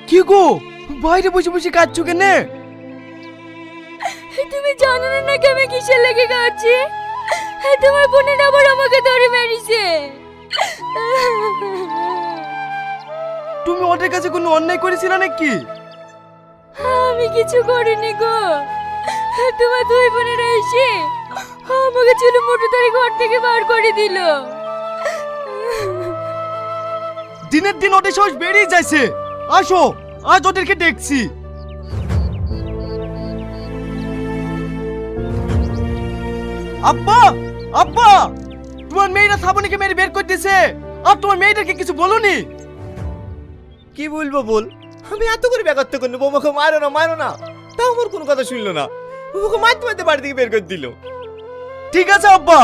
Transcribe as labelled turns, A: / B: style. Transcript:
A: কি গো, বাইরে বসে বসে কাঁদছো কেন?
B: তুমি জানো না নাকি আমি কিসের লেগে কাঁদছি? তোমার বোনের আবার আমাকে ধরে মেরেছে।
A: তুমি ওদের কাছে কোনো অন্যায় করেছিলে নাকি?
B: আমি কিছু করিনি গো। তোমার দুই বোনেরা এসে আমাকে চুলো মোটর ধরে ঘর থেকে বার করে দিল।
A: দিনের দিন ওদের সাহস বেড়েই যাচ্ছে। আসো, আজ ওদেরকে দেখছি। আব্বা, আব্বা, তোমার মেয়েরা শ্রাবণীকে মেরে বের করে দিয়েছে, আর তোমার মেয়েটাকে কিছু বলোনি?
C: কি বলবো বল, আমি এত করে ব্যাঘাত করলো, বৌমাকে মারো না মারো না, তাও আমার কোনো কথা শুনলো না। বৌমাকে মারতে মারতে বাড়ি থেকে বের করে দিল।
A: ঠিক আছে আব্বা,